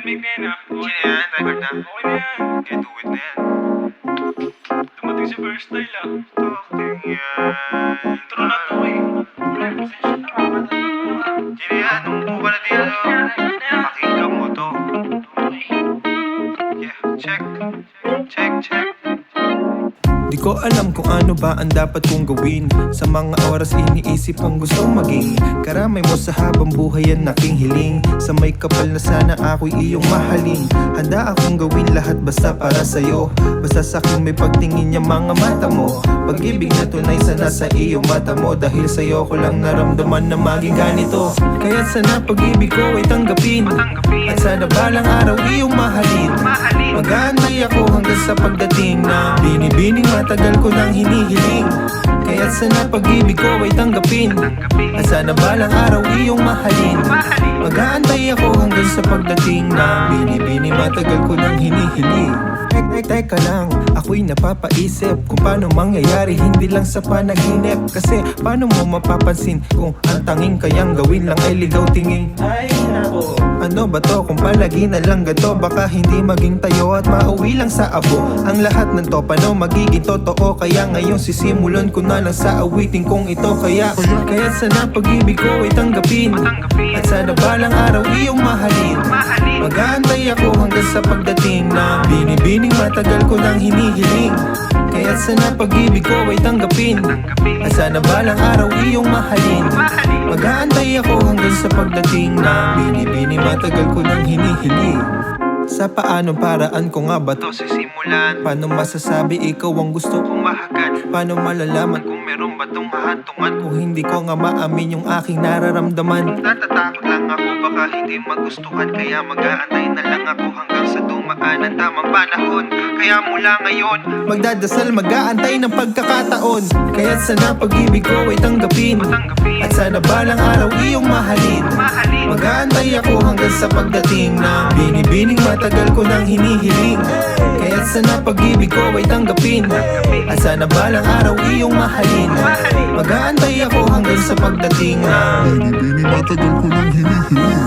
make na yun ah. Sino yan? Record na? Okay na yan. Okay, do it na yan. Dumating si Versatile ah. Talking yan. Intro na to eh. Pre, pasensya na kakamadali ko ah. Sino yan? Umupo ka na dito. Pakinggan mo to. Yeah, check. Check, check. Di ko alam kung ano ba ang dapat kong gawin. Sa mga oras iniisip kong gustong maging karamay mo sa habang buhay ang aking hiling. Sa may kapal na sana ako'y iyong mahalin. Handa akong gawin lahat basta para sa'yo. Basta sa'kin may pagtingin niya mga mata mo. Pag-ibig na tunay sana sa iyong mata mo. Dahil sa'yo ko lang naramdaman na maging ganito. Kaya sana pag-ibig ko ay tanggapin. At sana balang araw iyong mahalin. Mag-aantay ako hanggang sa pagdating na binibining matagal ko nang hinihiling. Kaya sana pag-ibig ko ay tanggapin. At sana balang araw iyong mahalin. Mag-aantay ako hanggang sa pagdating na binibining matagal ko nang hinihiling. Teka lang, ako'y napapaisip kung paano mangyayari, hindi lang sa panaginip. Kasi paano mo mapapansin kung ang tanging kayang gawin lang ay ligaw tingin. Ay nako, ano ba to kung palagi na lang ganto? Baka hindi maging tayo at mauwi lang sa abo. Ang lahat ng to paano magiging totoo? Kaya ngayon sisimulan ko na lang sa awitin kong ito. Kaya sana pag-ibig ko ay tanggapin. At sana balang araw iyong mahalin. Mag-aantay ako hanggang sa pagdating na binibining matagal ko nang hinihiling. Kaya sana pag-ibig ko ay tanggapin. At sana balang araw iyong mahalin. Mag-aantay ako hanggang sa pagdating na binibining matagal ko nang hinihiling. Sa paanong paraan ko nga ba to Sisimulan. Paano masasabi ikaw ang gusto kong Mahagad. Paano malalaman Kung meron ba tong hahantungan? kung hindi ko nga maamin yung aking nararamdaman? Natatakot lang ako baka hindi magustuhan. Kaya mag-aantay na lang ako hanggang sa dumaan ang tamang panahon. Kaya mula ngayon Magdadasal, mag-aantay ng pagkakataon. Kaya sana pag-ibig ko ay tanggapin. At sana balang araw iyong mahalin. Mag-aantay ako hanggang sa pagdating na binibining matagal ko nang hinihiling. Kaya sana pag-ibig ko ay tanggapin. At sana balang araw iyong mahalin. Mag-aantay ako hanggang sa pagdating na Binibining matagal ko nang hinihiling.